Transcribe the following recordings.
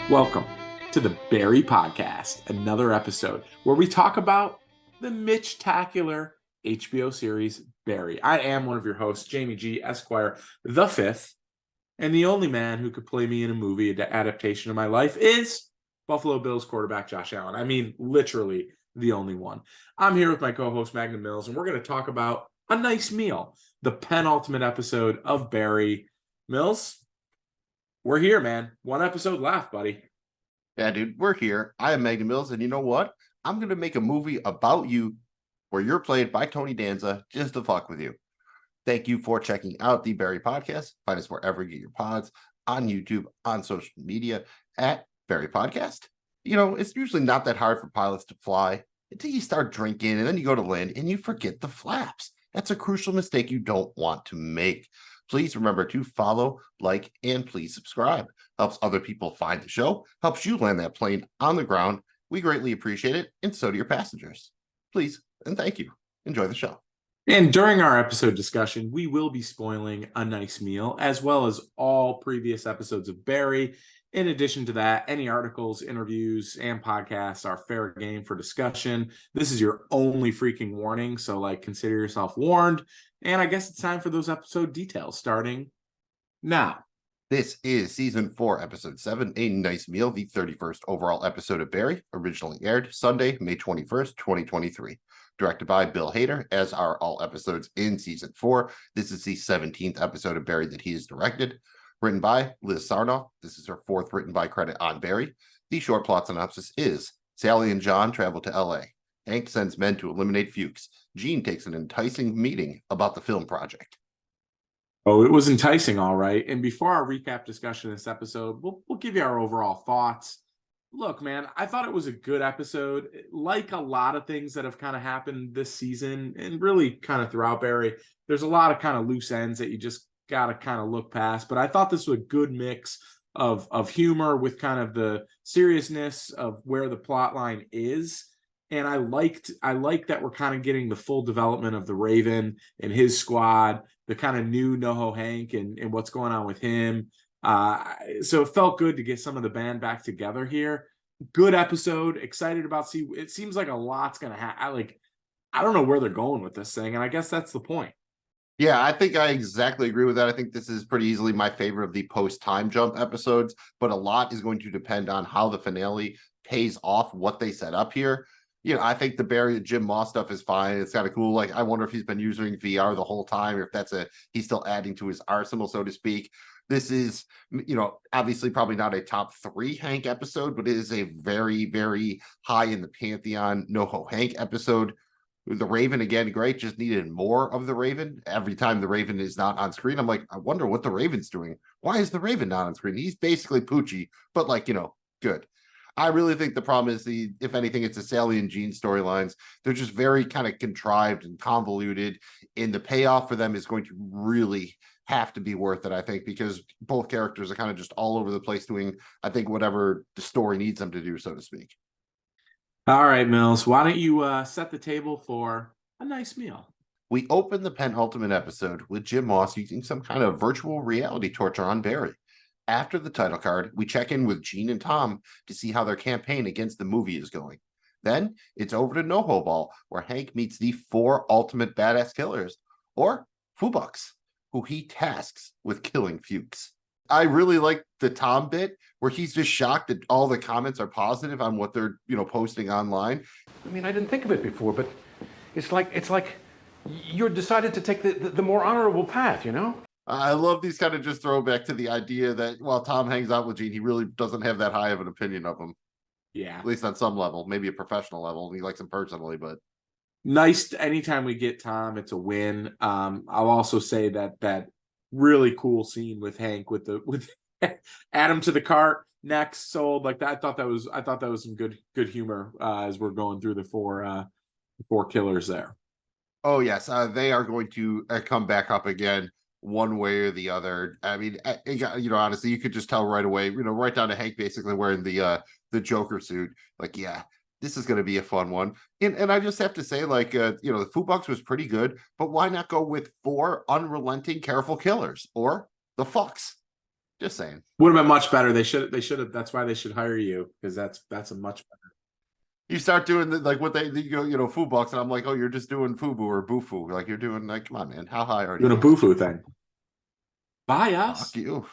Welcome to the Barry Podcast, another episode where we talk about the Mitch-tacular HBO series Barry. I am one of your hosts, Jamie G. Esquire, the fifth, and the only man who could play me in a movie adaptation of my life is Buffalo Bills quarterback Josh Allen. I mean, literally the only one. I'm here with my co-host Magnum Mills, and we're going to talk about a nice meal, the penultimate episode of Barry. Mills, we're here, man. One episode left, buddy. Yeah, dude, we're here. I am Magnum Mills, and you know what? I'm going to make a movie about you where you're played by Tony Danza just to fuck with you. Thank you for checking out the Barry Podcast. Find us wherever you get your pods, on YouTube, on social media, at Barry Podcast. You know, it's usually not that hard for pilots to fly until you start drinking, and then you go to land, and you forget the flaps. That's a crucial mistake you don't want to make. Please remember to follow, like, and please subscribe. Helps other people find the show, helps you land that plane on the ground. We greatly appreciate it, and so do your passengers. Please, and thank you. Enjoy the show. And during our episode discussion, we will be spoiling A Nice Meal, as well as all previous episodes of Barry. In addition to that, any articles, interviews, and podcasts are fair game for discussion. This is your only freaking warning, so consider yourself warned. And I guess it's time for those episode details, starting now. This is Season 4, Episode 7, A Nice Meal, the 31st overall episode of Barry, originally aired Sunday, May 21st, 2023. Directed by Bill Hader, as are all episodes in Season 4. This is the 17th episode of Barry that he has directed. Written by Liz Sarnoff. This is her fourth written by credit on Barry. The short plot synopsis is Sally and John travel to L.A. Hank sends men to eliminate Fuchs. Gene takes an enticing meeting about the film project. Oh, it was enticing, all right. And before our recap discussion of this episode, we'll give you our overall thoughts. Look, man, I thought it was a good episode. Like a lot of things that have kind of happened this season and really kind of throughout Barry, there's a lot of kind of loose ends that you just got to kind of look past. But I thought this was a good mix of humor with kind of the seriousness of where the plot line is. And I liked that we're kind of getting the full development of the Raven and his squad, the kind of new NoHo Hank and what's going on with him. So it felt good to get some of the band back together here. Good episode. Excited about it seems like a lot's going to happen. I don't know where they're going with this thing. And I guess that's the point. Yeah, I think I exactly agree with that. I think this is pretty easily my favorite of the post-time jump episodes, but a lot is going to depend on how the finale pays off what they set up here. You know, I think the Barry and Jim Moss stuff is fine. It's kind of cool. I wonder if he's been using VR the whole time, or if he's still adding to his arsenal, so to speak. This is, obviously probably not a top 3 Hank episode, but it is a very, very high in the pantheon NoHo Hank episode. The Raven, again, great. Just needed more of the Raven. Every time the Raven is not on screen, I'm like, I wonder what the Raven's doing. Why is the Raven not on screen? He's basically Poochie, but good. I really think the problem is if anything, it's the Sally and Gene storylines. They're just very kind of contrived and convoluted, and the payoff for them is going to really have to be worth it, I think, because both characters are kind of just all over the place doing, I think, whatever the story needs them to do, so to speak. All right, Mills, why don't you set the table for A Nice Meal? We open the penultimate episode with Jim Moss using some kind of virtual reality torture on Barry. After the title card, we check in with Gene and Tom to see how their campaign against the movie is going. Then it's over to NoHo Ball, where Hank meets the 4 ultimate badass killers, or Fubucks, who he tasks with killing Fuchs. I really like the Tom bit where he's just shocked that all the comments are positive on what they're, posting online. I mean, I didn't think of it before, but it's like you're decided to take the more honorable path, I love these kind of just throwback to the idea that while Tom hangs out with Gene, he really doesn't have that high of an opinion of him. Yeah. At least on some level, maybe a professional level. He likes him personally, but nice. Anytime we get Tom, it's a win. I'll also say that really cool scene with Hank with add him to the cart next sold like that. I thought that was some good humor as we're going through the four killers there. Oh yes, they are going to come back up again one way or the other. I mean, honestly, you could just tell right away. Right down to Hank basically wearing the Joker suit. Yeah, this is going to be a fun one. And I just have to say, the Fubucks was pretty good, but why not go with 4 unrelenting, careful killers or the Fucks? Just saying. Would have been much better. They should have. That's why they should hire you, because that's a much better. You start doing like what you go, Foo Bucks, and I'm like, oh, you're just doing Fubu or Bufu. Like you're doing like, come on, man. How high are you? Doing a Bufu thing. Buy us. Fuck you.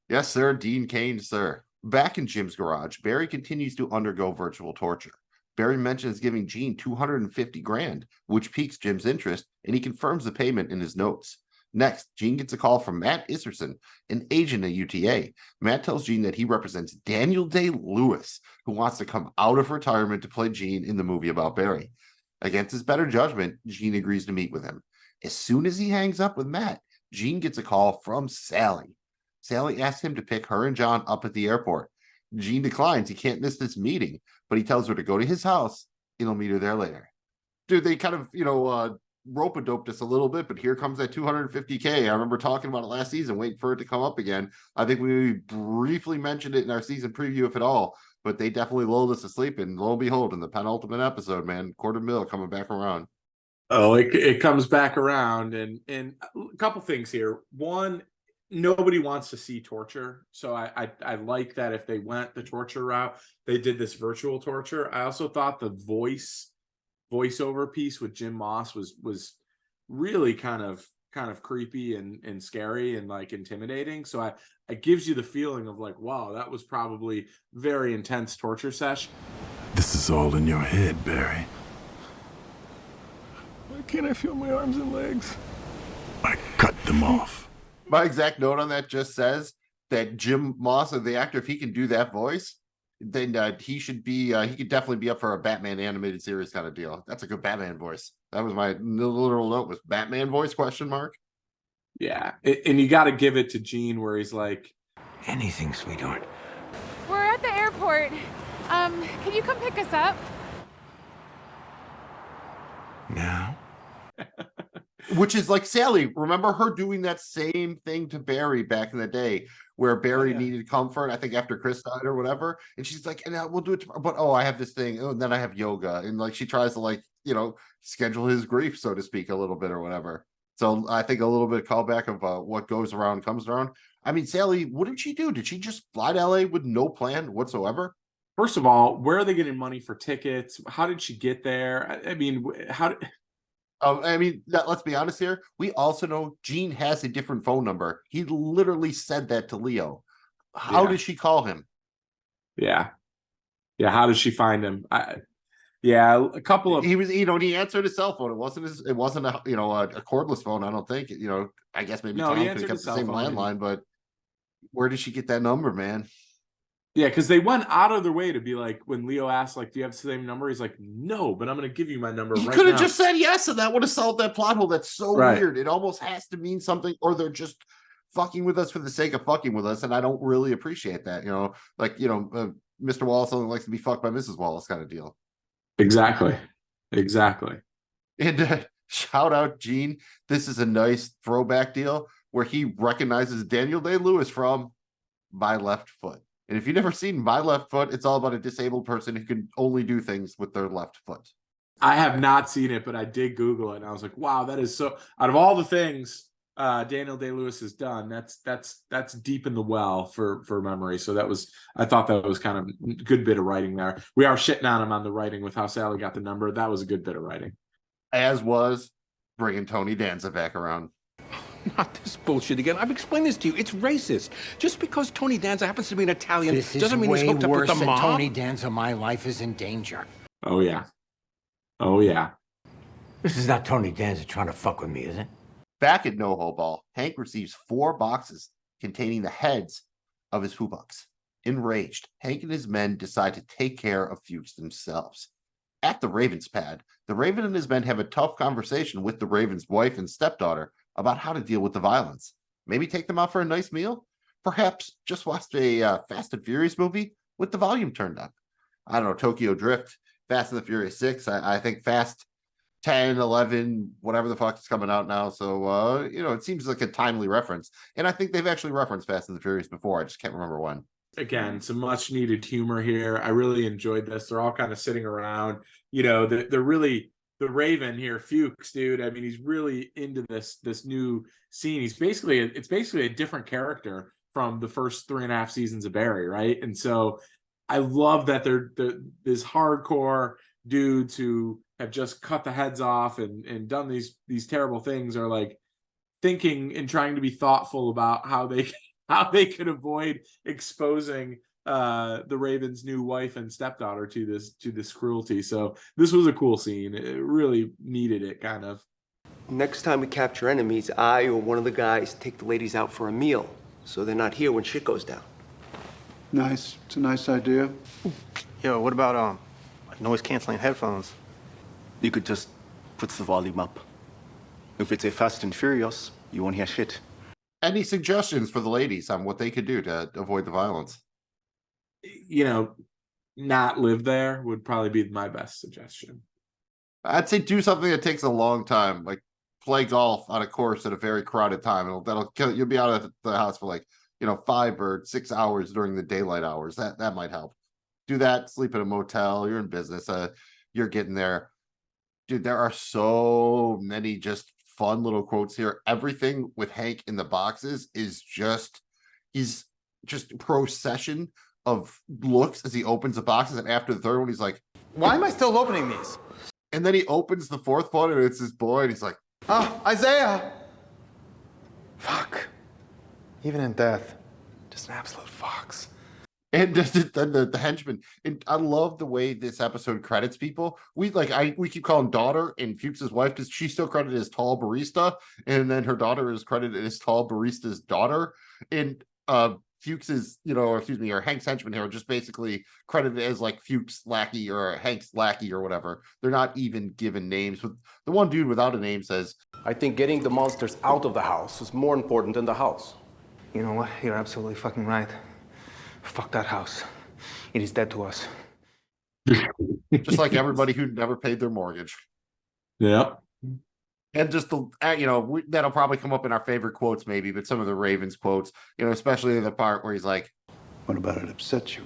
Yes, sir. Dean Cain, sir. Back in Jim's garage, Barry continues to undergo virtual torture. Barry mentions giving Gene $250,000, which piques Jim's interest, and he confirms the payment in his notes. Next, Gene gets a call from Matt Iserson, an agent at UTA. Matt tells Gene that he represents Daniel Day-Lewis, who wants to come out of retirement to play Gene in the movie about Barry. Against his better judgment, Gene agrees to meet with him. As soon as he hangs up with Matt, Gene gets a call from Sally. Sally asks him to pick her and John up at the airport. Gene declines. He can't miss this meeting, but he tells her to go to his house and he'll meet her there later. Dude, they kind of, rope-a-doped us a little bit, but here comes that $250K. I remember talking about it last season, waiting for it to come up again. I think we briefly mentioned it in our season preview, if at all, but they definitely lulled us to sleep, and lo and behold, in the penultimate episode, man, $250,000 coming back around. Oh, it comes back around, and a couple things here. One, nobody wants to see torture, so I like that if they went the torture route, they did this virtual torture. I also thought the voiceover piece with Jim Moss was really kind of creepy and scary and like intimidating. So it gives you the feeling of like, wow, that was probably very intense torture session. This is all in your head, Barry. Why can't I feel my arms and legs? I cut them off. My exact note on that just says that Jim Moss, the actor, if he can do that voice, then he should be, he could definitely be up for a Batman animated series kind of deal. That's a good Batman voice. That was my literal note, was Batman voice, question mark. Yeah, and you got to give it to Gene where he's like, anything, sweetheart. We're at the airport. Can you come pick us up? Now? Which is like Sally. Remember her doing that same thing to Barry back in the day, where Barry needed comfort, I think after Chris died or whatever. And she's like, and we'll do it tomorrow. But I have this thing. Oh, and then I have yoga. And like she tries to schedule his grief, so to speak, a little bit or whatever. So I think a little bit of callback of what goes around comes around. I mean, Sally, what did she do? Did she just fly to LA with no plan whatsoever? First of all, where are they getting money for tickets? How did she get there? I mean, let's be honest here. We also know Gene has a different phone number. He literally said that to Leo. How did she call him? Yeah. How did she find him? A couple of. He was, he answered his cell phone. It wasn't a cordless phone. I don't think. I guess maybe Tom could have kept the same landline. But where did she get that number, man? Yeah, because they went out of their way to be like, when Leo asked, like, do you have the same number? He's like, no, but I'm going to give you my number right now. He could have just said yes, and that would have solved that plot hole. That's so weird. It almost has to mean something, or they're just fucking with us for the sake of fucking with us, and I don't really appreciate that. Mr. Wallace only likes to be fucked by Mrs. Wallace kind of deal. Exactly. And shout out, Gene. This is a nice throwback deal where he recognizes Daniel Day-Lewis from My Left Foot. And if you've never seen My Left Foot, it's all about a disabled person who can only do things with their left foot. I have not seen it, but I did Google it, and I was like, wow, that is so. Out of all the things Daniel Day-Lewis has done, that's deep in the well for memory. So I thought that was kind of a good bit of writing there. We are shitting on him on the writing with how Sally got the number. That was a good bit of writing. As was bringing Tony Danza back around. Not this bullshit again. I've explained this to you. It's racist. Just because Tony Danza happens to be an Italian doesn't mean he's hooked up with the mob. Tony Danza. My life is in danger. Oh yeah. This is not Tony Danza trying to fuck with me, is it? Back at NoHo Ball, Hank receives 4 boxes containing the heads of his Fubucks. Enraged, Hank and his men decide to take care of Fuchs themselves. At the Raven's pad, the Raven and his men have a tough conversation with the Raven's wife and stepdaughter about how to deal with the violence. Maybe take them out for a nice meal? Perhaps just watch a Fast and Furious movie with the volume turned up. I don't know, Tokyo Drift, Fast and the Furious 6. I think Fast 10, 11, whatever the fuck is coming out now. So, it seems like a timely reference. And I think they've actually referenced Fast and the Furious before. I just can't remember when. Again, some much needed humor here. I really enjoyed this. They're all kind of sitting around, they're really, the Raven here, Fuchs, dude. I mean, he's really into this new scene. It's basically a different character from the first 3.5 seasons of Barry, right? And so I love that they're this hardcore dudes who have just cut the heads off and done these terrible things are like thinking and trying to be thoughtful about how they could avoid exposing the Raven's new wife and stepdaughter to this cruelty. So this was a cool scene. It really needed it, kind of. Next time we capture enemies, I or one of the guys take the ladies out for a meal, so they're not here when shit goes down. Nice. It's a nice idea. Yo, what about like noise canceling headphones? You could just put the volume up. If it's a Fast and Furious, you won't hear shit. Any suggestions for the ladies on what they could do to avoid the violence? Not live there would probably be my best suggestion. I'd say do something that takes a long time, like play golf on a course at a very crowded time. That'll kill. You'll be out of the house for 5 or 6 hours during the daylight hours. That might help. Do that. Sleep in a motel. You're in business. You're getting there, dude. There are so many just fun little quotes here. Everything with Hank in the boxes is he's just procession of looks as he opens the boxes, and after the third one, he's like, Why am I still opening these? and then he opens the fourth one, and it's his boy, and he's like, Isaiah! Fuck. Even in death, just an absolute fox. and the henchman. And I love the way this episode credits people. We keep calling daughter and Fuchs's wife because she's still credited as tall barista, and then her daughter is credited as tall barista's daughter. And Fuchs's, or Hank's henchman here are just basically credited as like Fuchs lackey or Hank's lackey or whatever. They're not even given names. But the one dude without a name says, I think getting the monsters out of the house is more important than the house. You know what? You're absolutely fucking right. Fuck that house. It is dead to us. just like everybody who never paid their mortgage. Yeah. And just that'll probably come up in our favorite quotes, maybe, but some of the Ravens quotes, especially the part where he's like, What about it upsets you?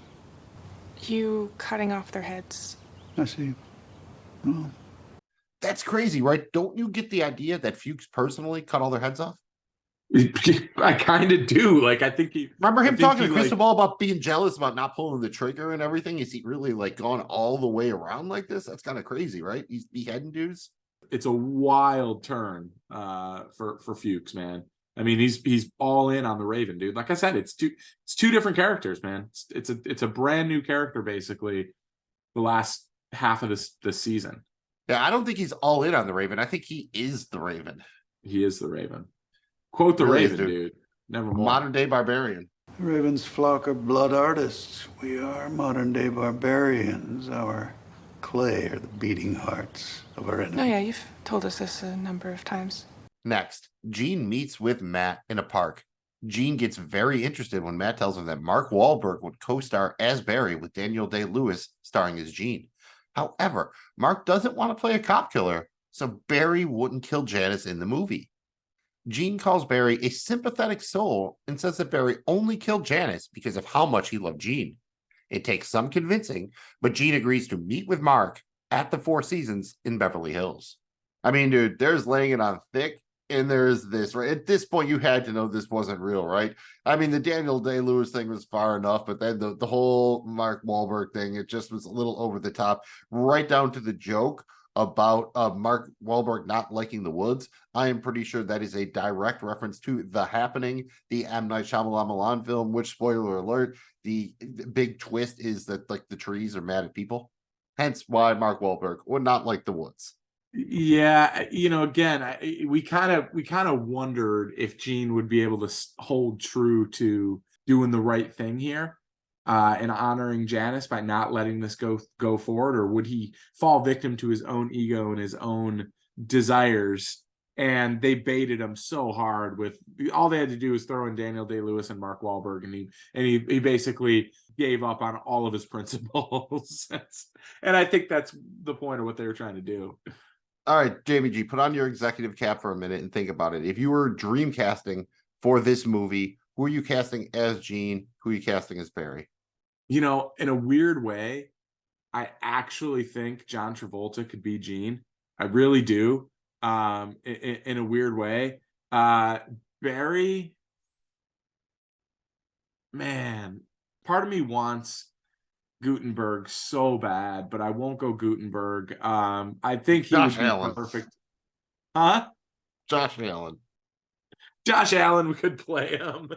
You cutting off their heads. I see. Well, that's crazy, right? Don't you get the idea that Fuchs personally cut all their heads off? I kind of do. I think he. Remember him talking to Crystal Ball about being jealous about not pulling the trigger and everything? Is he really gone all the way around like this? That's kind of crazy, right? He's beheading dudes. It's a wild turn for Fuchs, man. I mean, he's all in on the Raven, dude. Like I said, it's two different characters, man. It's a brand new character, basically. The last half of this season. Yeah, I don't think he's all in on the Raven. I think he is the Raven. He is the Raven. Quote the Really Raven, dude. Nevermore. Modern day barbarian. the Ravens flock of blood artists. We are modern day barbarians. Our clay are the beating hearts of our enemies. Oh yeah, you've told us this a number of times. Next, Gene meets with Matt in a park. Gene gets very interested when Matt tells him that Mark Wahlberg would co-star as Barry with Daniel Day-Lewis starring as Gene. However, Mark doesn't want to play a cop killer, so Barry wouldn't kill Janice in the movie. Gene calls Barry a sympathetic soul and says that Barry only killed Janice because of how much he loved Gene. It takes some convincing, but Gene agrees to meet with Mark at the Four Seasons in Beverly Hills. I mean, dude, there's laying it on thick, and there's this, right? At this point, you had to know this wasn't real, right? I mean, the Daniel Day-Lewis thing was far enough, but then the whole Mark Wahlberg thing, it just was a little over the top, right down to the joke about Mark Wahlberg not liking the woods. I am pretty sure that is a direct reference to The Happening, the M. Night Shyamalan film, which, spoiler alert, the big twist is that the trees are mad at people. Hence why Mark Wahlberg would not like the woods. Yeah, again, we kind of wondered if Gene would be able to hold true to doing the right thing here. And honoring Janice by not letting this go forward, or would he fall victim to his own ego and his own desires? And they baited him so hard with all they had to do was throw in Daniel Day-Lewis and Mark Wahlberg, and he basically gave up on all of his principles. And I think that's the point of what they were trying to do. All right, JBG, put on your executive cap for a minute and think about it. If you were dream casting for this movie, who are you casting as Gene? Who are you casting as Barry? In a weird way, I actually think John Travolta could be Gene. I really do. In a weird way. Barry, man, part of me wants Gutenberg so bad, but I won't go Gutenberg. I think he Josh would be Allen. perfect. Huh? Josh Allen. Josh Allen could play him.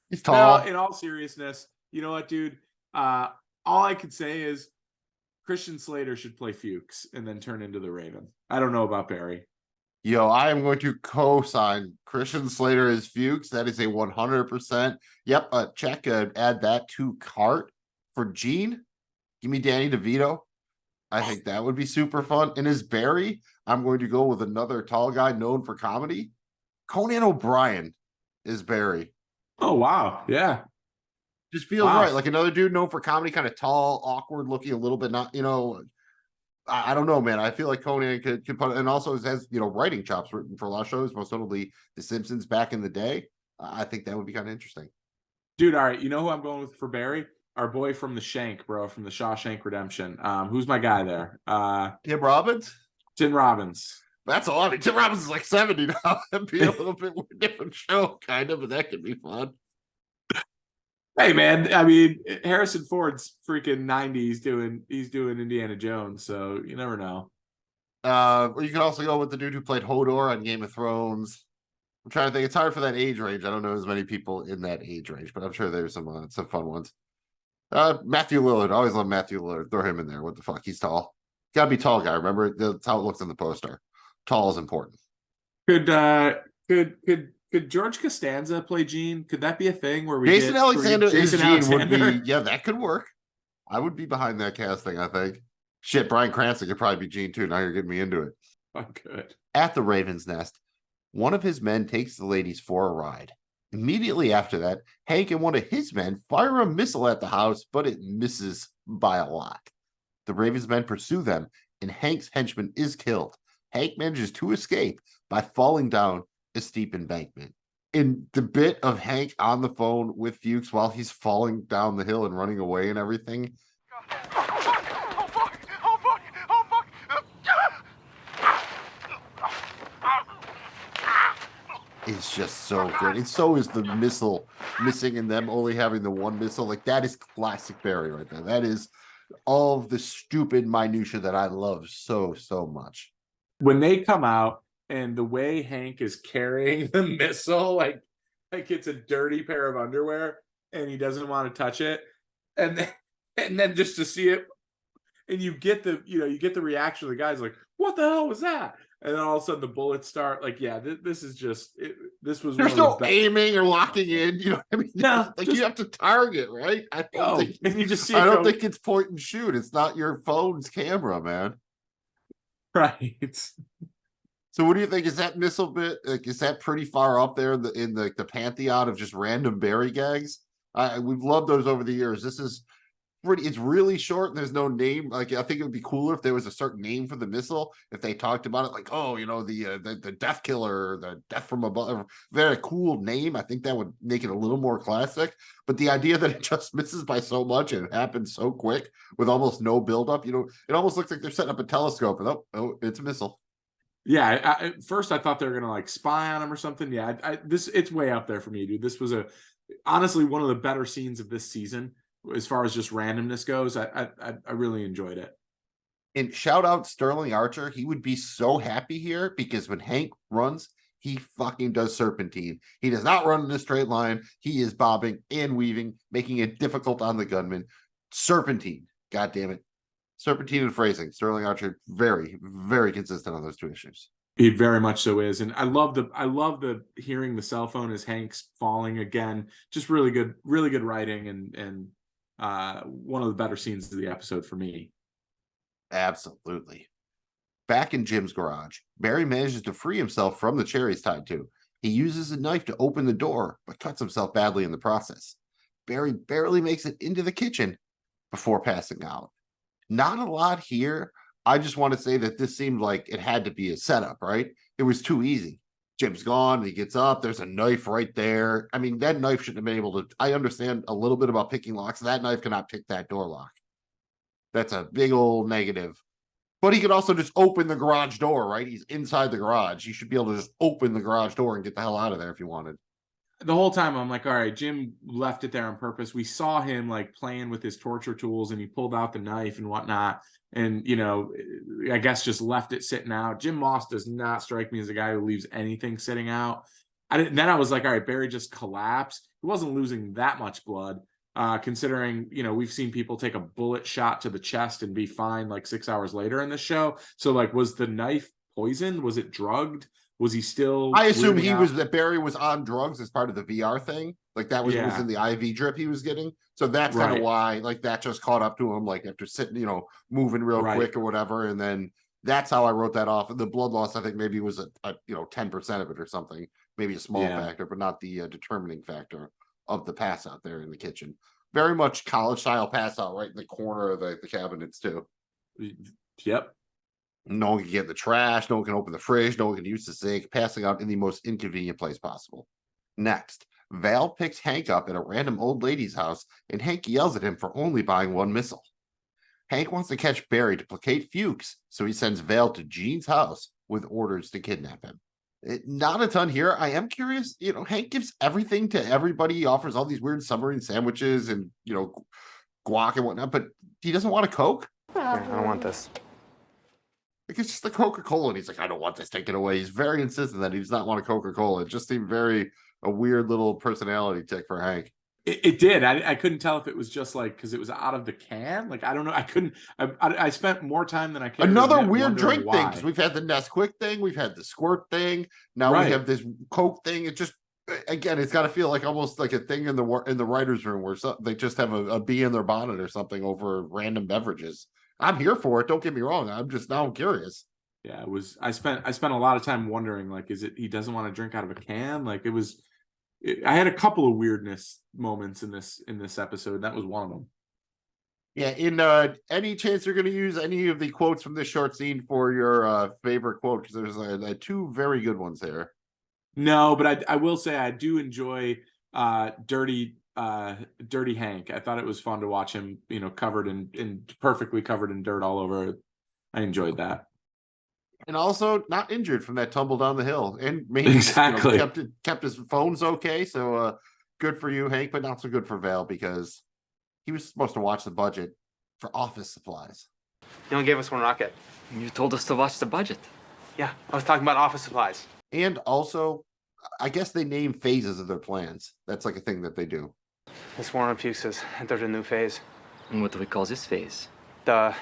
He's tall. No, in all seriousness, you know what, dude? All I could say is Christian Slater should play Fuchs and then turn into the Raven. I don't know about Barry. Yo, I am going to co-sign Christian Slater as Fuchs. That is a 100%. Yep, check. Add that to cart for Gene. Give me Danny DeVito. I think that would be super fun. And as Barry, I'm going to go with another tall guy known for comedy. Conan O'Brien is Barry. Oh, wow. Yeah. Just feels right. Like another dude known for comedy, kind of tall, awkward looking, a little bit not, I don't know, man. I feel like Conan could put, and also has, writing chops written for a lot of shows, most notably The Simpsons back in the day. I think that would be kind of interesting. Dude, all right. You know who I'm going with for Barry? Our boy from the Shank, bro, from the Shawshank Redemption. Who's my guy there? Tim Robbins? Tim Robbins. That's a lot. I mean, Tim Robbins is like 70 now. That'd be a little bit more different show, kind of, but that could be fun. Hey, man. I mean, Harrison Ford's freaking 90. He's doing Indiana Jones, so you never know. Or you could also go with the dude who played Hodor on Game of Thrones. I'm trying to think. It's hard for that age range. I don't know as many people in that age range, but I'm sure there's some fun ones. Matthew Lillard. I always love Matthew Lillard. Throw him in there. What the fuck? He's tall. Gotta be tall guy. Remember, that's how it looks in the poster. Tall is important. Could George Costanza play Gene? Could that be a thing where we Jason Alexander is Gene Alexander? would be, yeah, that could work. I would be behind that casting, I think. Shit, Bryan Cranston could probably be Gene too. Now you're getting me into it. Oh, good. At the Raven's Nest, one of his men takes the ladies for a ride. Immediately after that, Hank and one of his men fire a missile at the house, but it misses by a lot. The Raven's men pursue them, and Hank's henchman is killed. Hank manages to escape by falling down a steep embankment. In the bit of Hank on the phone with Fuchs while he's falling down the hill and running away and everything. It's just so good. And so is the missile missing and them only having the one missile. Like, that is classic Barry right there. That is all of the stupid minutia that I love so much. When they come out and the way Hank is carrying the missile, like it's a dirty pair of underwear and he doesn't want to touch it. And then just to see it, and you get the reaction of the guys like, what the hell was that? And then all of a sudden the bullets start. Like, yeah, this is just this was. There's no aiming or locking in. You know what I mean? No, like you have to target, right? I don't think it's point and shoot. It's not your phone's camera, man. Right. So what do you think? Is that missile bit? Like, is that pretty far up there in the pantheon of just random Barry gags? We've loved those over the years. This is it's really short and there's no name. Like, I think it would be cooler if there was a certain name for the missile, if they talked about it, like, oh, the death killer, the death from above. If they had a cool name, I think that would make it a little more classic. But the idea that it just misses by so much and it happens so quick with almost no buildup, it almost looks like they're setting up a telescope and oh, it's a missile. Yeah, at first I thought they were gonna spy on him or something. Yeah, it's way up there for me, dude. This was honestly one of the better scenes of this season. As far as just randomness goes, I really enjoyed it. And shout out Sterling Archer. He would be so happy here because when Hank runs, he fucking does serpentine. He does not run in a straight line. He is bobbing and weaving, making it difficult on the gunman. Serpentine. God damn it. Serpentine and phrasing. Sterling Archer, very, very consistent on those two issues. He very much so is. And I love the hearing the cell phone as Hank's falling again. Just really good writing and one of the better scenes of the episode for me. Absolutely. Back in Jim's garage, Barry manages to free himself from the chair he's tied to. He uses a knife to open the door, but cuts himself badly in the process. Barry barely makes it into the kitchen before passing out. Not a lot here. I just want to say that this seemed like it had to be a setup, right? It was too easy. Jim's gone. He gets up. There's a knife right there. I mean, that knife shouldn't have been able to. I understand a little bit about picking locks. That knife cannot pick that door lock. That's a big old negative. But he could also just open the garage door, right? He's inside the garage. He should be able to just open the garage door and get the hell out of there if he wanted. the whole time I'm like, all right, Jim left it there on purpose. We saw him like playing with his torture tools and he pulled out the knife and whatnot. And, I guess just left it sitting out. Jim Moss does not strike me as a guy who leaves anything sitting out. Then I was like, all right, Barry just collapsed. He wasn't losing that much blood, considering, we've seen people take a bullet shot to the chest and be fine like 6 hours later in the show. So like, was the knife poisoned? Was it drugged? Was he still? I assume that Barry was on drugs as part of the VR thing. Like that was in the IV drip he was getting. So that's kind of why like that just caught up to him, like after sitting, moving real quick or whatever. And then that's how I wrote that off. And the blood loss, I think maybe was a 10% of it or something, maybe a small factor, but not the determining factor of the pass out there in the kitchen. Very much college style pass out right in the corner of the cabinets too. Yep. No one can get in the trash. No one can open the fridge. No one can use the sink, passing out in the most inconvenient place possible. Next, Val picks Hank up at a random old lady's house, and Hank yells at him for only buying one missile. Hank wants to catch Barry to placate Fuchs, so he sends Val to Gene's house with orders to kidnap him. Not a ton here. I am curious. Hank gives everything to everybody. He offers all these weird submarine sandwiches and, guac and whatnot, but he doesn't want a Coke. Yeah, I don't want this. Like it's just the Coca-Cola, and he's like, I don't want this taken away. He's very insistent that he does not want a Coca-Cola. It just seemed a weird little personality tick for Hank. It did. I couldn't tell if it was just like because it was out of the can. Like I don't know. I spent more time than I cared. Another weird drink thing, because we've had the Nesquik thing, we've had the squirt thing. Now we have this Coke thing. It just again, it's got to feel like almost like a thing in the writers' room where they just have a bee in their bonnet or something over random beverages. I'm here for it. Don't get me wrong. I'm just now curious. Yeah, it was. I spent a lot of time wondering, like, is it he doesn't want to drink out of a can? Like, it was. I had a couple of weirdness moments in this episode. That was one of them. Yeah. In any chance you're going to use any of the quotes from this short scene for your favorite quote? Because there's two very good ones there. No, but I will say I do enjoy Dirty Hank. I thought it was fun to watch him, covered in perfectly covered in dirt all over. I enjoyed that. And also not injured from that tumble down the hill, and maybe exactly kept his phones okay. So good for you, Hank, but not so good for Val because he was supposed to watch the budget for office supplies. You only gave us one rocket. You told us to watch the budget. Yeah, I was talking about office supplies. And also, I guess they name phases of their plans. That's like a thing that they do. This war on Fuchs has entered a new phase. And what do we call this phase? The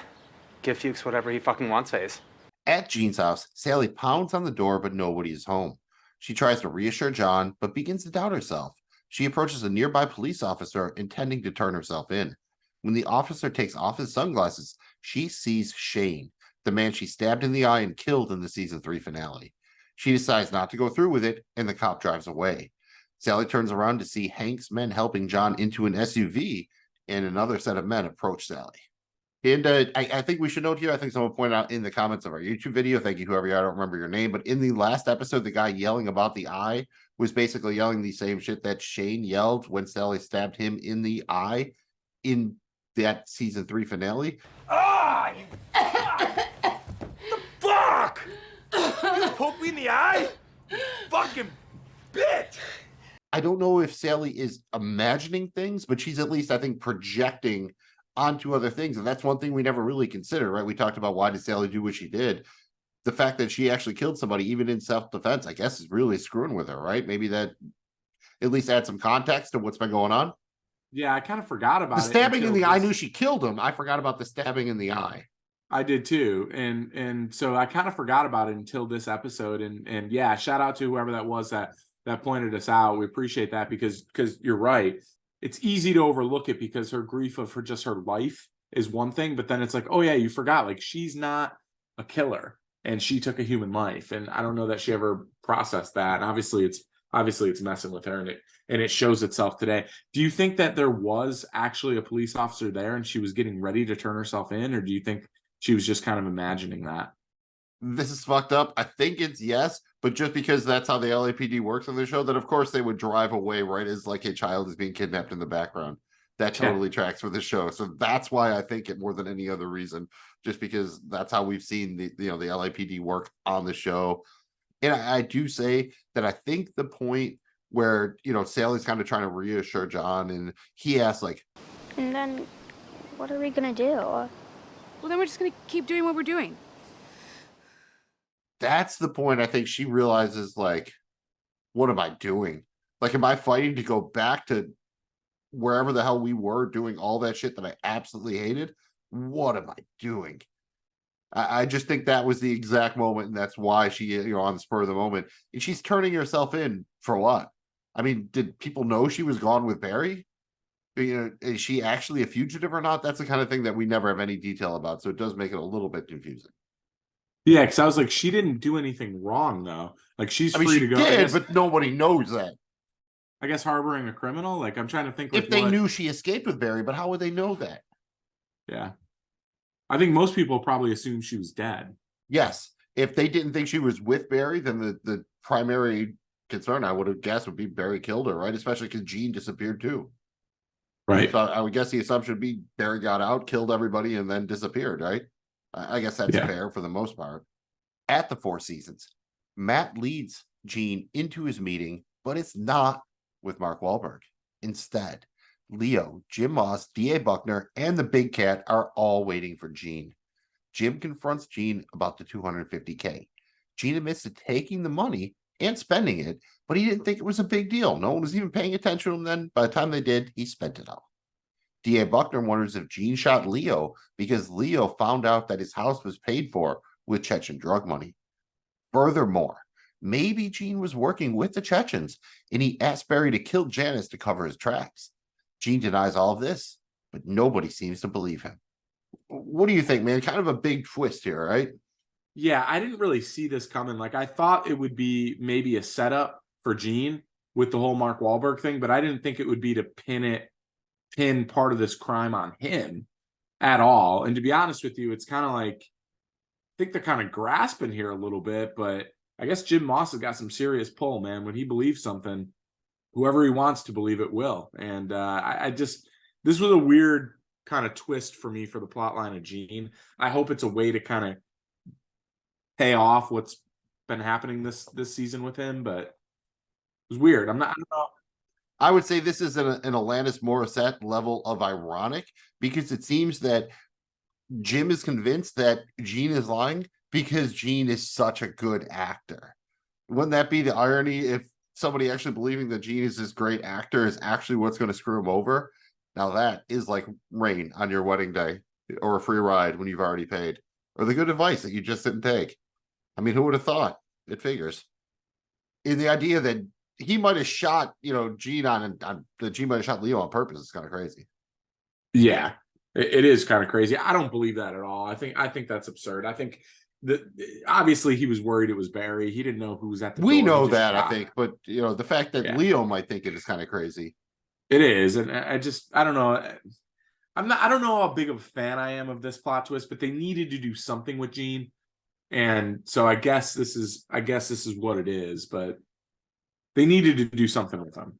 give Fuchs whatever he fucking wants phase. At Gene's house, Sally pounds on the door, but nobody is home. She tries to reassure John, but begins to doubt herself. She approaches a nearby police officer, intending to turn herself in. When the officer takes off his sunglasses, she sees Shane, the man she stabbed in the eye and killed in the season 3 finale. She decides not to go through with it, and the cop drives away. Sally turns around to see Hank's men helping John into an SUV, and another set of men approach Sally. And I think we should note here, I think someone pointed out in the comments of our YouTube video, thank you, whoever you are, I don't remember your name, but in the last episode, the guy yelling about the eye was basically yelling the same shit that Shane yelled when Sally stabbed him in the eye in that season 3 finale. Ah! The fuck! You just poked me in the eye? You fucking bitch! I don't know if Sally is imagining things, but she's at least, I think, projecting onto other things. And that's one thing we never really considered, right? We talked about why did Sally do what she did. The fact that she actually killed somebody, even in self-defense, I guess is really screwing with her, right? Maybe that at least add some context to what's been going on. Yeah, I kind of forgot about the stabbing in the eye. I knew she killed him. I forgot about the stabbing in the eye. I did too. And so I kind of forgot about it until this episode. And yeah, shout out to whoever that was that pointed us out. We appreciate that because you're right. It's easy to overlook it because her grief of her life is one thing, but then it's like, oh yeah, you forgot, like she's not a killer and she took a human life. And I don't know that she ever processed that. And obviously it's messing with her and it shows itself today. Do you think that there was actually a police officer there and she was getting ready to turn herself in? Or do you think she was just kind of imagining that? This is fucked up. I think it's yes, but just because that's how the LAPD works on the show, that of course they would drive away right as like a child is being kidnapped in the background. That totally tracks with the show. So that's why I think it more than any other reason, just because that's how we've seen the LAPD work on the show. And I do say that I think the point where, Sally's kind of trying to reassure John, and he asks, like, and then what are we gonna do? Well, then we're just gonna keep doing what we're doing. That's the point. I think she realizes, like, what am I doing? Like, am I fighting to go back to wherever the hell we were doing all that shit that I absolutely hated? What am I doing? I just think that was the exact moment, and that's why she, on the spur of the moment, and she's turning herself in for what? I mean, did people know she was gone with Barry? Is she actually a fugitive or not? That's the kind of thing that we never have any detail about, so it does make it a little bit confusing. Yeah, because I was like, she didn't do anything wrong, though. Like, she's free to go. Did, but nobody knows that. I guess harboring a criminal? Like, I'm trying to think. If they knew she escaped with Barry, but how would they know that? Yeah. I think most people probably assumed she was dead. Yes. If they didn't think she was with Barry, then the primary concern, I would have guessed, would be Barry killed her, right? Especially because Jean disappeared too. Right. So I would guess the assumption would be Barry got out, killed everybody, and then disappeared, right? I guess that's fair for the most part. At the Four Seasons, Matt leads Jean into his meeting, but it's not with Mark Wahlberg. Instead, Leo, Jim Moss, D.A. Buckner, and the Big Cat are all waiting for Jean. Jim confronts Jean about the $250K. Jean admits to taking the money and spending it, but he didn't think it was a big deal. No one was even paying attention to him then. By the time they did, he spent it all. D.A. Buckner wonders if Jean shot Leo because Leo found out that his house was paid for with Chechen drug money. Furthermore, maybe Jean was working with the Chechens and he asked Barry to kill Janice to cover his tracks. Jean denies all of this, but nobody seems to believe him. What do you think, man? Kind of a big twist here, right? Yeah, I didn't really see this coming. Like, I thought it would be maybe a setup for Jean with the whole Mark Wahlberg thing, but I didn't think it would be to pin part of this crime on him at all. And to be honest with you, it's kind of like, I think they're kind of grasping here a little bit, but I guess Jim Moss has got some serious pull, man. When he believes something, whoever he wants to believe it will. And this was a weird kind of twist for me for the plot line of Jean. I hope it's a way to kind of pay off what's been happening this season with him, but it was weird. I don't know. I would say this is an Alanis Morissette level of ironic, because it seems that Jim is convinced that Jean is lying because Jean is such a good actor. Wouldn't that be the irony if somebody actually believing that Jean is this great actor is actually what's going to screw him over? Now that is like rain on your wedding day, or a free ride when you've already paid, or the good advice that you just didn't take. I mean, who would have thought? It figures. In the idea that he might have shot, Jean that Jean might have shot Leo on purpose is kind of crazy. Yeah, it is kind of crazy. I don't believe that at all. I think that's absurd. I think that obviously he was worried it was Barry. He didn't know who was at the door. We know that, I think, but the fact that Leo might think it is kind of crazy. It is, and I don't know. I don't know how big of a fan I am of this plot twist, but they needed to do something with Jean, and so I guess this is what it is. But they needed to do something with him.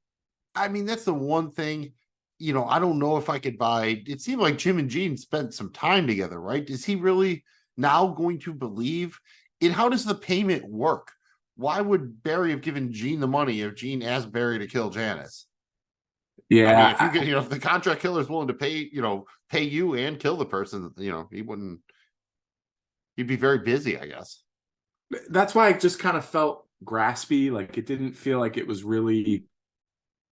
I mean, that's the one thing. I don't know if I could buy. It seemed like Jim and Jean spent some time together, right? Is he really now going to believe? And how does the payment work? Why would Barry have given Jean the money if Jean asked Barry to kill Janice? Yeah, I mean, if the contract killer is willing to pay you and kill the person, he wouldn't. He'd be very busy, I guess. That's why it just kind of felt graspy. Like, it didn't feel like it was really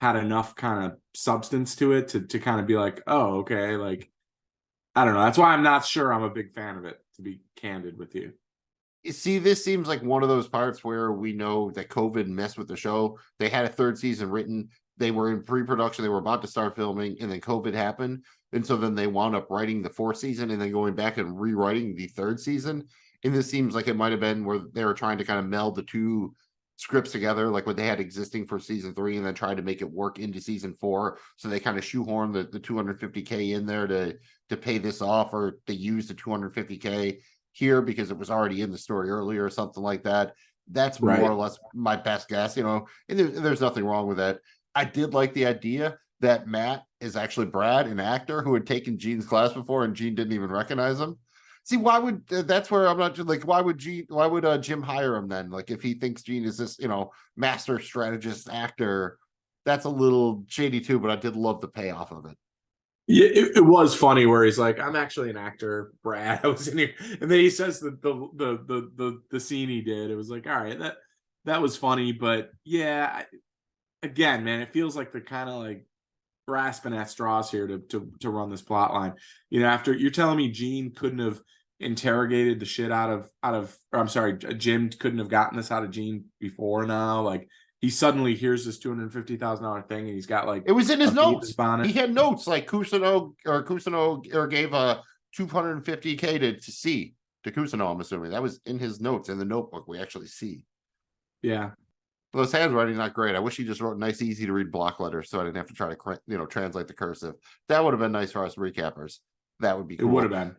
had enough kind of substance to it to kind of be like, oh, okay. Like, I don't know. That's why I'm not sure I'm a big fan of it, to be candid with you. You see, this seems like one of those parts where we know that COVID messed with the show. They had a third season written. They were in pre-production. They were about to start filming, and then COVID happened. And so then they wound up writing the fourth season and then going back and rewriting the third season. And this seems like it might have been where they were trying to kind of meld the two scripts together, like what they had existing for season 3, and then tried to make it work into season 4. So they kind of shoehorned the $250K in there to pay this off, or they used the $250K here because it was already in the story earlier or something like that. That's more or less my best guess, and there's nothing wrong with that. I did like the idea that Matt is actually Brad, an actor who had taken Gene's class before, and Gene didn't even recognize him. See, why would that's where I'm not like, why would Jim hire him then? Like, if he thinks Gene is this, master strategist actor, that's a little shady too. But I did love the payoff of it. Yeah, it was funny where he's like, "I'm actually an actor, Brad. I was in here," and then he says the scene he did. It was like, all right, that was funny, but yeah, again, man, it feels like they're kind of like grasping at straws here to run this plot line. After you're telling me Gene couldn't have interrogated the shit out of, or I'm sorry, Jim couldn't have gotten this out of Gene before now, like. He suddenly hears this $250,000 thing, and he's got like it was in his notes. He had notes like Cousineau gave a $250K to Cousineau. I'm assuming that was in his notes in the notebook. We actually see. Yeah, well, his handwriting not great. I wish he just wrote nice, easy to read block letters, so I didn't have to try to translate the cursive. That would have been nice for us recappers. That would be cool. It would have been.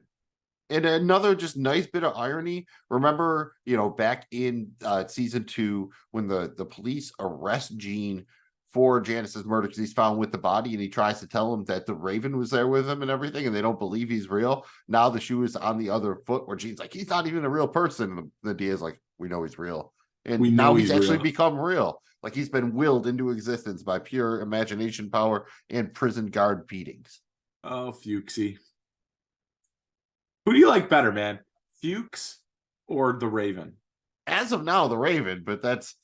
And another just nice bit of irony. Remember, back in season 2 when the police arrest Gene for Janice's murder because he's found with the body, and he tries to tell them that the Raven was there with him and everything, and they don't believe he's real. Now the shoe is on the other foot where Gene's like, he's not even a real person. And the DA is like, we know he's real. And now he's actually become real. Like he's been willed into existence by pure imagination power and prison guard beatings. Oh, Fuchsy. Who do you like better, man? Fuchs or the Raven? As of now, the Raven, but that's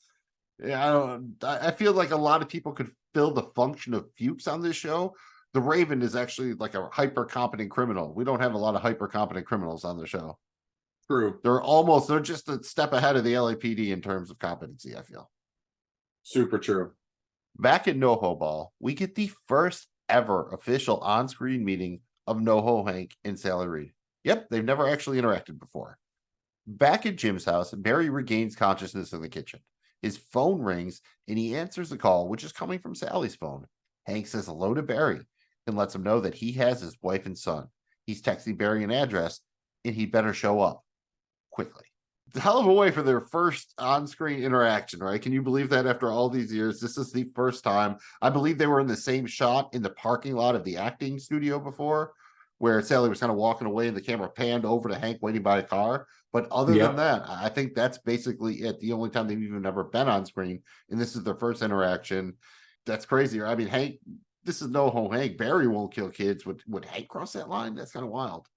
I feel like a lot of people could fill the function of Fuchs on this show. The Raven is actually like a hyper competent criminal. We don't have a lot of hyper competent criminals on the show. True. They're just a step ahead of the LAPD in terms of competency, I feel. Super true. Back in NoHo Ball, we get the first ever official on-screen meeting of NoHo Hank and Sally Reed. Yep, they've never actually interacted before. Back at Jim's house, Barry regains consciousness in the kitchen. His phone rings, and he answers the call, which is coming from Sally's phone. Hank says hello to Barry and lets him know that he has his wife and son. He's texting Barry an address, and he'd better show up quickly. It's a hell of a way for their first on-screen interaction, right? Can you believe that after all these years? This is the first time. I believe they were in the same shot in the parking lot of the acting studio before, where Sally was kind of walking away and the camera panned over to Hank waiting by a car. But other than that, I think that's basically it. The only time they've even ever been on screen, and this is their first interaction. That's crazy. I mean, Hank, this is NoHo Hank. Barry won't kill kids. Would Hank cross that line? That's kind of wild.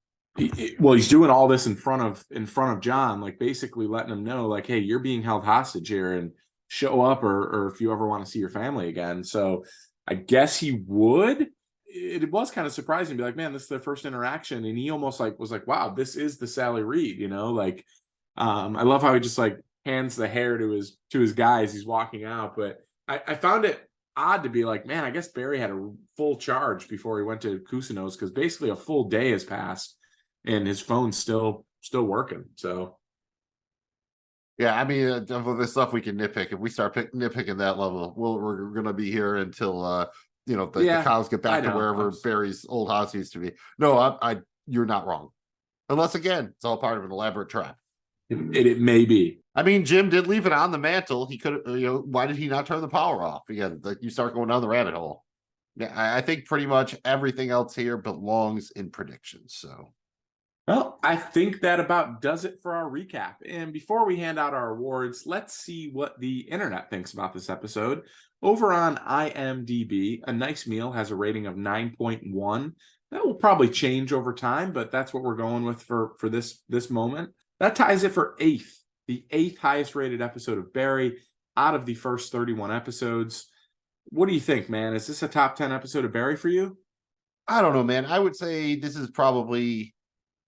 Well, he's doing all this in front of John, like basically letting him know, like, hey, you're being held hostage here, and show up, or if you ever want to see your family again. So I guess he would. It was kind of surprising to be like, man, this is their first interaction. And he almost like was like, wow, this is the Sally Reed, like, I love how he just like hands the hair to his guy as he's walking out. But I found it odd to be like, man, I guess Barry had a full charge before he went to Cousineau's, because basically a full day has passed and his phone's still working. So yeah, I mean, for this stuff we can nitpick. If we start nitpicking that level, we're going to be here until the cows get back to wherever Barry's old house used to be. No, you're not wrong. Unless, again, it's all part of an elaborate trap. It may be. I mean, Jim did leave it on the mantle. He could, why did he not turn the power off? Again, like you start going down the rabbit hole. Yeah, I think pretty much everything else here belongs in predictions. So, well, I think that about does it for our recap. And before we hand out our awards, let's see what the internet thinks about this episode. Over on IMDb, A Nice Meal has a rating of 9.1. That will probably change over time, but that's what we're going with for this moment. That ties it for the eighth highest rated episode of Barry out of the first 31 episodes. What do you think, man? Is this a top 10 episode of Barry for you? I don't know, man. I would say this is probably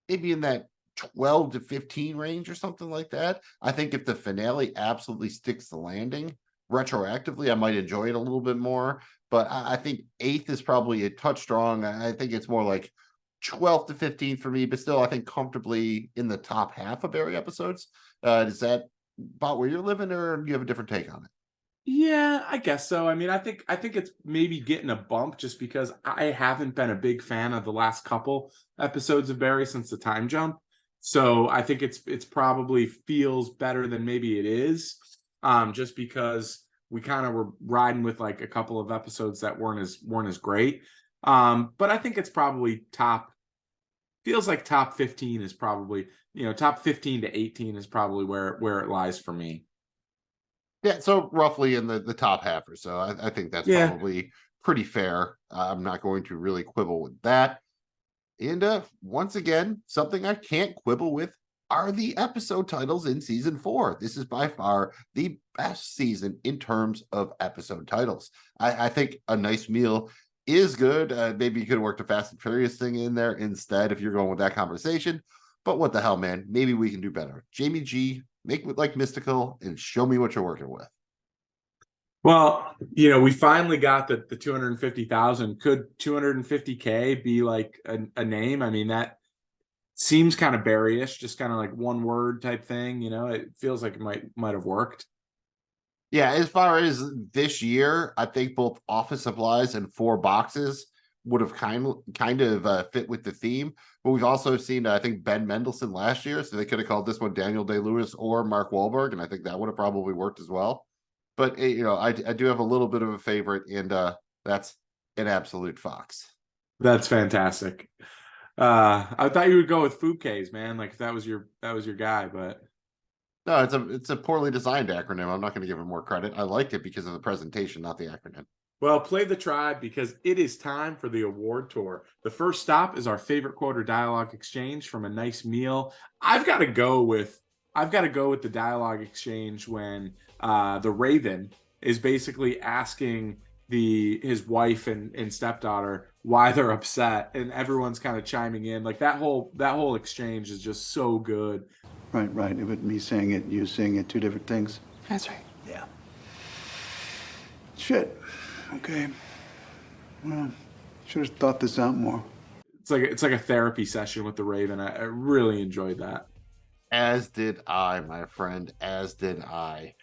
maybe in that 12 to 15 range or something like that. I think if the finale absolutely sticks the landing, retroactively, I might enjoy it a little bit more, but I think 8th is probably a touch strong. I think it's more like 12th to 15th for me, but still, I think comfortably in the top half of Barry episodes. Is that about where you're living, or do you have a different take on it? Yeah, I guess so. I mean, I think it's maybe getting a bump just because I haven't been a big fan of the last couple episodes of Barry since the time jump. So I think it's probably feels better than maybe it is. Just because we kind of were riding with like a couple of episodes that weren't as great. But I think it's probably top feels like top 15 is probably, top 15 to 18 is probably where it lies for me. Yeah, so roughly in the top half or so. I think that's probably pretty fair. I'm not going to really quibble with that. And once again, something I can't quibble with are the episode titles in season 4. This is by far the best season in terms of episode titles. I think A Nice Meal is good. Maybe you could have worked a Fast and Furious thing in there instead if you're going with that conversation. But what the hell, man? Maybe we can do better. Jamie G, make it like mystical and show me what you're working with. Well, we finally got the 250,000. Could 250K be like a name? I mean, that seems kind of Barry-ish, just kind of like one word type thing. It feels like it might have worked. Yeah, as far as this year, I think both Office Supplies and 4 Boxes would have kind of fit with the theme. But we've also seen, I think, Ben Mendelsohn last year, so they could have called this one Daniel Day-Lewis or Mark Wahlberg, and I think that would have probably worked as well. But, I do have a little bit of a favorite, and that's An Absolute Fox. That's fantastic. I thought you would go with Fouquet's, man. Like if that was your guy, but no, it's a poorly designed acronym. I'm not going to give it more credit. I liked it because of the presentation, not the acronym. Well, play the tribe because it is time for the award tour. The first stop is our favorite quote or dialogue exchange from A Nice Meal. I've got to go with the dialogue exchange when the Raven is basically asking his wife and stepdaughter why they're upset, and everyone's kind of chiming in. Like that whole exchange is just so good. Right. It would me saying it, you saying it, two different things. That's right. Yeah. Shit. Okay. Well, should have thought this out more. It's like a therapy session with the Raven. I really enjoyed that. As did I, my friend. As did I.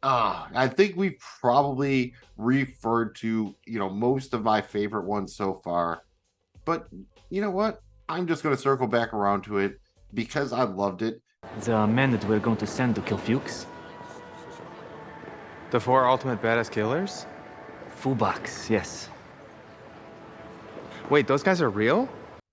I think we probably referred to, most of my favorite ones so far. But you know what? I'm just going to circle back around to it because I loved it. The men that we're going to send to kill Fuchs? The 4 ultimate badass killers? Fubox, yes. Wait, those guys are real?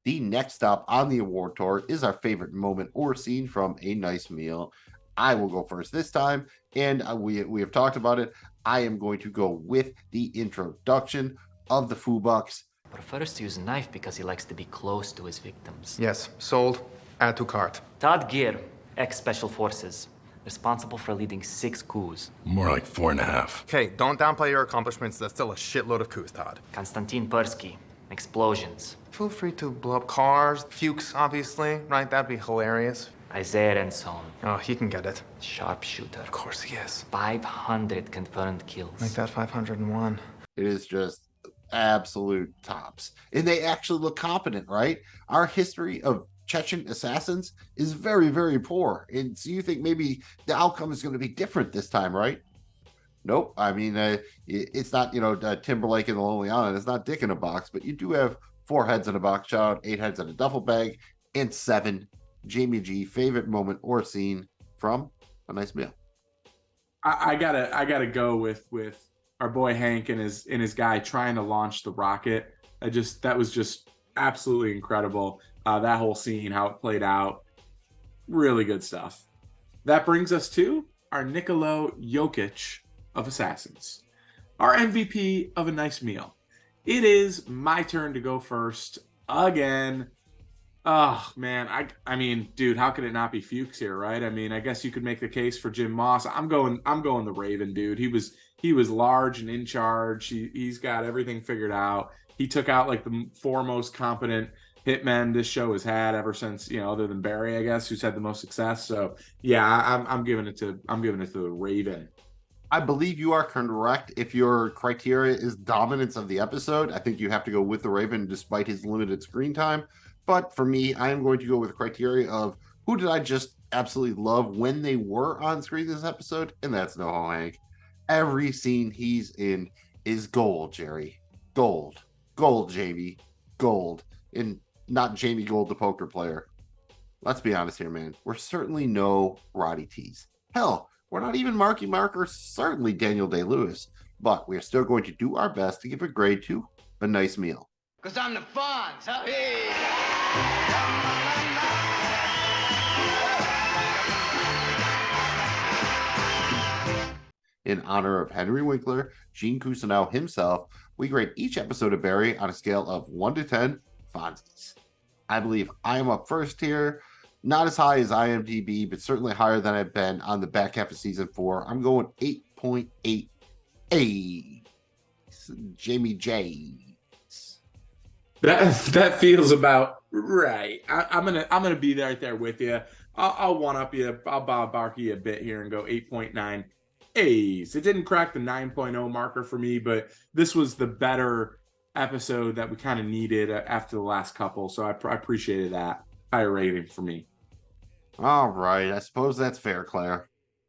The next stop on the award tour is our favorite moment or scene from A Nice Meal. I will go first this time, and we have talked about it. I am going to go with the introduction of the Fubox. Prefers to use a knife because he likes to be close to his victims. Yes, sold. Add to cart. Todd Gear, ex-Special Forces, responsible for leading 6 coups. More like 4.5. Okay, don't downplay your accomplishments. That's still a shitload of coups, Todd. Konstantin Persky, explosions. Feel free to blow up cars. Fuchs, obviously, right? That'd be hilarious. Isaiah Renson. Oh, he can get it. Sharpshooter. Of course he is. 500 confirmed kills. Make that 501. It is just absolute tops. And they actually look competent, right? Our history of Chechen assassins is very, very poor. And so you think maybe the outcome is going to be different this time, right? Nope. I mean, it's not, Timberlake and the Lonely Island. It's not Dick in a box, but you do have 4 heads in a box shot, 8 heads in a duffel bag, and 7 Jamie G favorite moment or scene from A Nice Meal. I gotta go with our boy Hank and his guy trying to launch the rocket. That was just absolutely incredible. That whole scene, how it played out, really good stuff. That brings us to our Nikola Jokic of Assassins, our MVP of A Nice Meal. It is my turn to go first again. Oh man, I mean, dude, how could it not be Fuchs here, right? I mean, I guess you could make the case for Jim Moss. I'm going the Raven, dude. He was large and in charge. He's got everything figured out. He took out like the 4 most competent hitmen this show has had ever since, other than Barry, I guess, who's had the most success. So yeah, I'm giving it to the Raven. I believe you are correct. If your criteria is dominance of the episode, I think you have to go with the Raven despite his limited screen time. But for me, I am going to go with the criteria of who did I just absolutely love when they were on screen this episode, and that's NoHo Hank. Every scene he's in is gold, Jerry. Gold. Gold, Jamie. Gold. And not Jamie Gold, the poker player. Let's be honest here, man. We're certainly no Roddy Tees. Hell, we're not even Marky Mark or certainly Daniel Day-Lewis. But we're still going to do our best to give a grade to A Nice Meal. Because I'm the Fonz, huh? Hey! In honor of Henry Winkler, Gene Cousineau himself, we grade each episode of Barry on a scale of 1 to 10 Fonzies. I believe I am up first here. Not as high as IMDb, but certainly higher than I've been on the back half of season 4. I'm going 8.8 A. Jamie J. That feels about right. I'm gonna be right there with you. I'll one up you. I'll Bob Barker you a bit here and go 8.9 A's. It didn't crack the 9.0 marker for me, but this was the better episode that we kind of needed after the last couple. So I appreciated that higher rating for me. All right, I suppose that's fair, Claire.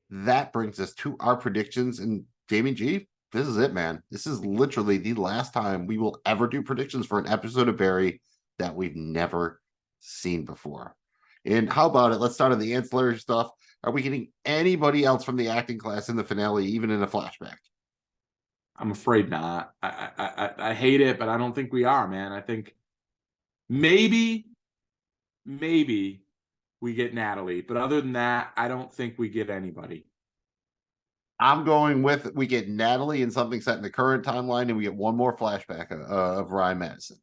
That brings us to our predictions. And Jamie G, this is it, man. This is literally the last time we will ever do predictions for an episode of Barry that we've never seen before. And how about it? Let's start on the ancillary stuff. Are we getting anybody else from the acting class in the finale, even in a flashback? I'm afraid not. I hate it, but I don't think we are, man. I think maybe we get Natalie, but other than that, I don't think we get anybody. I'm going with we get Natalie in something set in the current timeline, and we get one more flashback of Ryan Madison.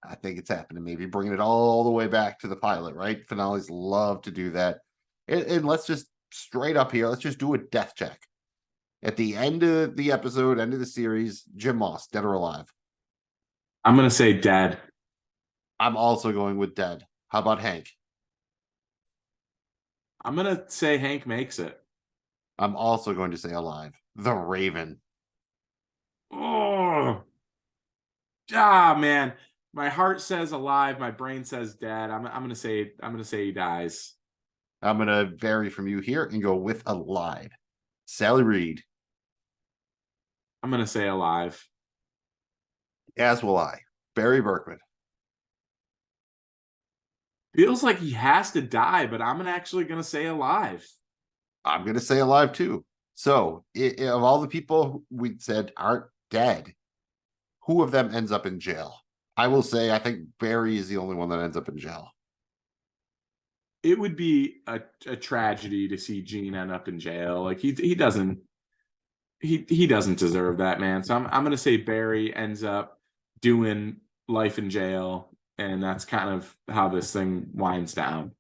I think it's happening. Maybe bringing it all the way back to the pilot, right? Finales love to do that. And let's just straight up here, let's just do a death check. At the end of the episode, end of the series, Jim Moss, dead or alive? I'm going to say dead. I'm also going with dead. How about Hank? I'm going to say Hank makes it. I'm also going to say alive. The Raven. Oh, man. My heart says alive. My brain says dead. I'm gonna say he dies. I'm gonna vary from you here and go with alive. Sally Reed. I'm gonna say alive. As will I. Barry Berkman. Feels like he has to die, but I'm actually gonna say alive. I'm gonna say alive too. So, of all the people we said aren't dead, who of them ends up in jail? I will say I think Barry is the only one that ends up in jail. It would be a tragedy to see Gene end up in jail. Like he doesn't deserve that, man. So I'm gonna say Barry ends up doing life in jail, and that's kind of how this thing winds down.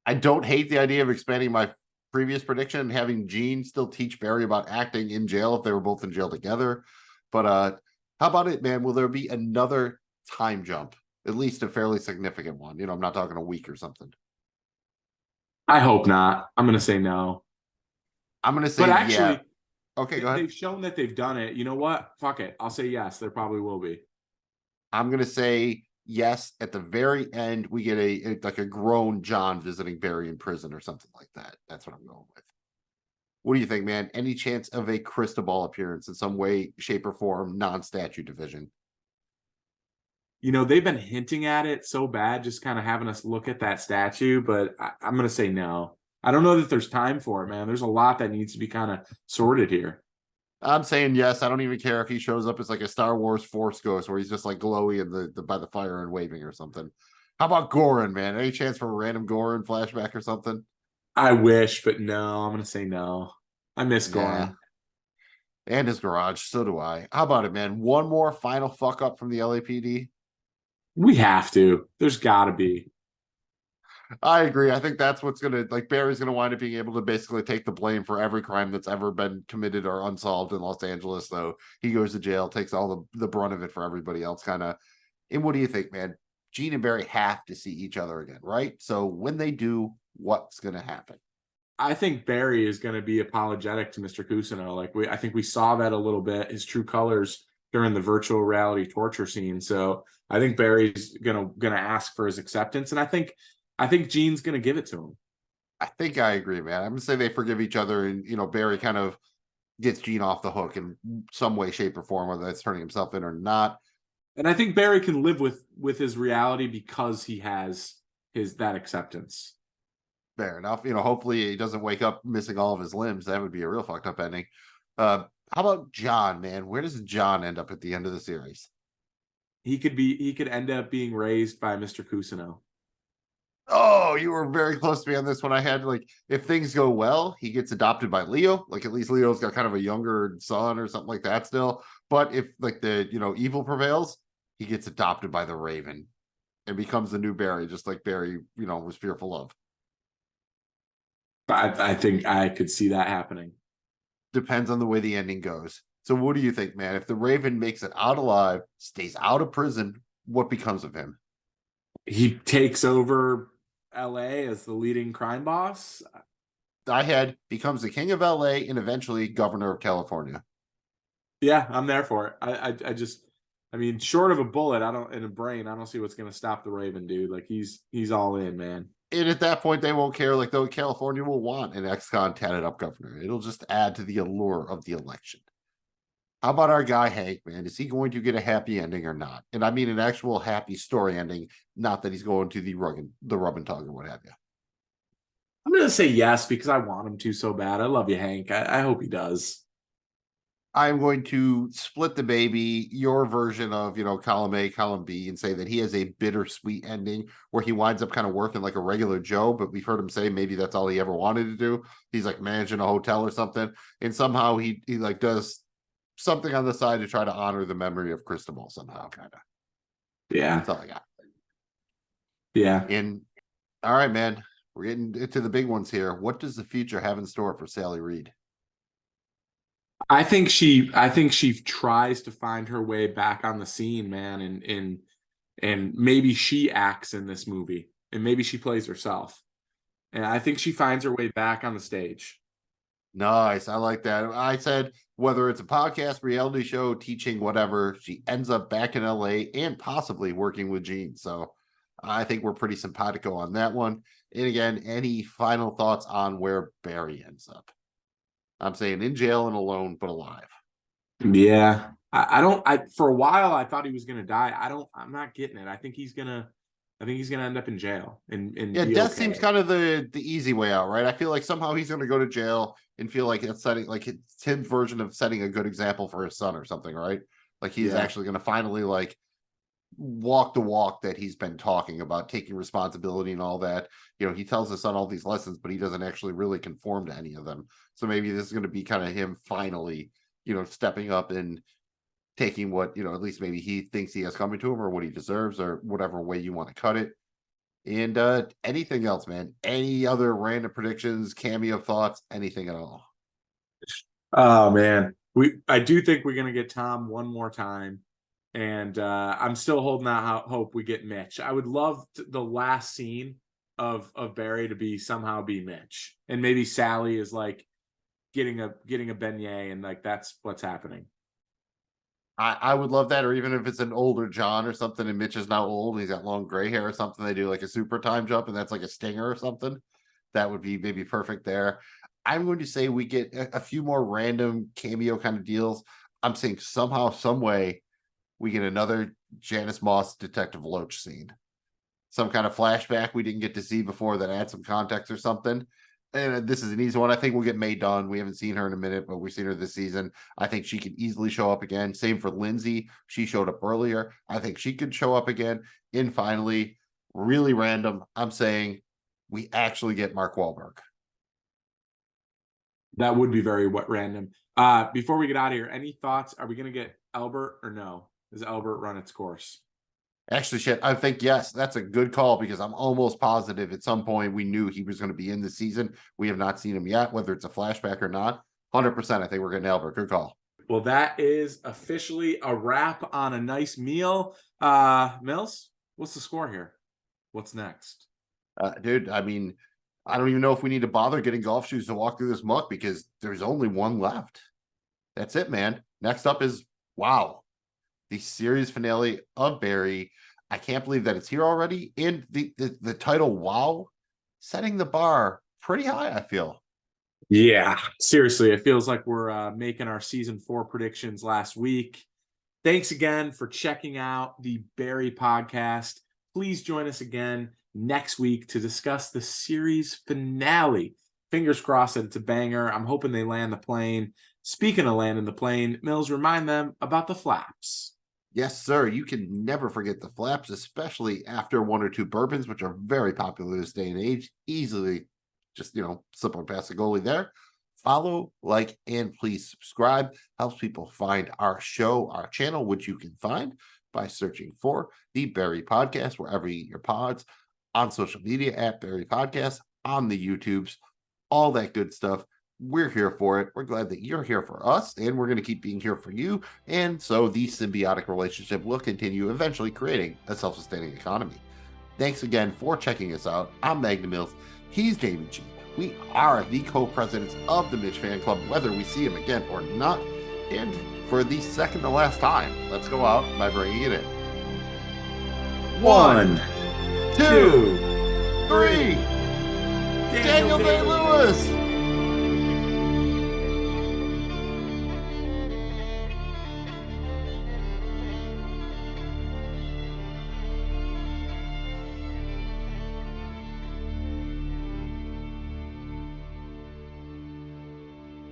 I don't hate the idea of expanding my previous prediction and having Gene still teach Barry about acting in jail if they were both in jail together. But how about it, man? Will there be another time jump? At least a fairly significant one. You know, I'm not talking a week or something. I hope not. I'm going to say no. I'm going to say but actually, yeah. Okay, go ahead. They've shown that they've done it. You know what? Fuck it. I'll say yes. There probably will be. I'm going to say yes. At the very end, we get a grown John visiting Barry in prison or something like that. That's what I'm going with. What do you think, man? Any chance of a Cristobal appearance in some way, shape, or form, non-statue division? You know, they've been hinting at it so bad, just kind of having us look at that statue, but I'm going to say no. I don't know that there's time for it, man. There's a lot that needs to be kind of sorted here. I'm saying yes. I don't even care if he shows up as like a Star Wars Force Ghost where he's just like glowy in by the fire and waving or something. How about Goran, man? Any chance for a random Goran flashback or something? I wish, but no. I'm going to say no. I miss Goran. And his garage. So do I. How about it, man? One more final fuck up from the LAPD? We have to. There's got to be. I agree. I think that's what's going to, like, Barry's going to wind up being able to basically take the blame for every crime that's ever been committed or unsolved in Los Angeles. So he goes to jail, takes all the brunt of it for everybody else, kind of. And what do you think, man? Gene and Barry have to see each other again, right? So when they do, what's going to happen? I think Barry is going to be apologetic to Mr. Cousineau. I think we saw that a little bit, his true colors during the virtual reality torture scene. So I think Barry's gonna ask for his acceptance, and I think Gene's gonna give it to him. I think I agree, man. I'm gonna say they forgive each other, and Barry kind of gets Gene off the hook in some way, shape, or form, whether that's turning himself in or not. And I think Barry can live with his reality because he has that acceptance. Fair enough. Hopefully he doesn't wake up missing all of his limbs. That would be a real fucked up ending. How about John, man? Where does John end up at the end of the series? He could end up being raised by Mr. Cousineau. Oh, you were very close to me on this one. I had like, if things go well, he gets adopted by Leo. Like at least Leo's got kind of a younger son or something like that still. But if like the evil prevails, he gets adopted by the Raven and becomes the new Barry, just like Barry, was fearful of. I think I could see that happening. Depends on the way the ending goes. So what do you think, man? If the Raven makes it out alive, stays out of prison, what becomes of him? He takes over LA as the leading crime boss. I had becomes the king of LA and eventually governor of California. Yeah, I'm there for it. I mean, short of a bullet, in a brain, I don't see what's going to stop the Raven, dude. Like he's all in, man. And at that point, they won't care. Like though, California will want an ex-con tatted up governor. It'll just add to the allure of the election. How about our guy Hank, man? Is he going to get a happy ending or not? And I mean an actual happy story ending, not that he's going to the rub and tug or what have you. I'm going to say yes because I want him to so bad. I love you, Hank. I hope he does. I'm going to split the baby, your version of, column A, column B, and say that he has a bittersweet ending where he winds up kind of working like a regular Joe, but we've heard him say maybe that's all he ever wanted to do. He's like managing a hotel or something. And somehow he like does something on the side to try to honor the memory of Cristobal somehow, kind of. Yeah. That's all I got. Yeah. And all right, man, we're getting into the big ones here. What does the future have in store for Sally Reed? I think she tries to find her way back on the scene, man, and maybe she acts in this movie and maybe she plays herself. And I think she finds her way back on the stage. Nice. I like that. I said whether it's a podcast, reality show, teaching, whatever, she ends up back in LA and possibly working with Gene. So I think we're pretty simpatico on that one. And again, any final thoughts on where Barry ends up? I'm saying in jail and alone, but alive. Yeah. I for a while I thought he was gonna die. I'm not getting it. I think he's gonna end up in jail. And yeah, death okay. seems kind of the easy way out, right? I feel like somehow he's gonna go to jail and feel like it's setting like it's his version of setting a good example for his son or something, right? Like he's actually gonna finally like walk the walk that he's been talking about, taking responsibility and all that. He tells his son all these lessons, but he doesn't actually really conform to any of them. So maybe this is going to be kind of him finally, stepping up and taking what, at least maybe he thinks he has coming to him or what he deserves or whatever way you want to cut it. And anything else, man? Any other random predictions, cameo thoughts, anything at all? Oh, man. I do think we're going to get Tom one more time. And I'm still holding out hope we get Mitch. I would love the last scene of Barry to somehow be Mitch, and maybe Sally is like getting a beignet, and like that's what's happening. I would love that, or even if it's an older John or something, and Mitch is now old, and he's got long gray hair or something. They do like a super time jump, and that's like a stinger or something. That would be maybe perfect there. I'm going to say we get a few more random cameo kind of deals. I'm saying somehow, some way, we get another Janice Moss Detective Loach scene. Some kind of flashback we didn't get to see before that adds some context or something. And this is an easy one. I think we'll get Mae Dunn. We haven't seen her in a minute, but we've seen her this season. I think she could easily show up again. Same for Lindsay. She showed up earlier. I think she could show up again. And finally, really random, I'm saying we actually get Mark Wahlberg. That would be very random. Before we get out of here, any thoughts? Are we going to get Albert or no? Does Albert run its course? Actually, shit, I think yes. That's a good call because I'm almost positive at some point we knew he was going to be in the season. We have not seen him yet, whether it's a flashback or not. 100%, I think we're getting Albert. Good call. Well, that is officially a wrap on a nice meal. Mills, what's the score here? What's next? Dude, I mean, I don't even know if we need to bother getting golf shoes to walk through this muck because there's only one left. That's it, man. Next up is, wow, the series finale of Barry. I can't believe that it's here already. And the title, wow, setting the bar pretty high, I feel. Yeah, seriously, it feels like we're making our season 4 predictions last week. Thanks again for checking out the Barry podcast. Please join us again next week to discuss the series finale. Fingers crossed that it's a banger. I'm hoping they land the plane. Speaking of landing the plane, Mills, remind them about the flaps. Yes, sir. You can never forget the flaps, especially after 1 or 2 bourbons, which are very popular this day and age. Easily just, slip on past the goalie there. Follow, like, and please subscribe. Helps people find our show, our channel, which you can find by searching for the Barry Podcast, wherever you get your pods, on social media at Barry Podcast, on the YouTubes, all that good stuff. We're here for it. We're glad that you're here for us, and we're going to keep being here for you. And so the symbiotic relationship will continue, eventually creating a self-sustaining economy. Thanks again for checking us out. I'm Magnum Mills. He's David G. We are the co-presidents of the Mitch Fan Club, whether we see him again or not. And for the second to last time, let's go out by bringing it in. 1, 2, 3. Daniel Day-Lewis.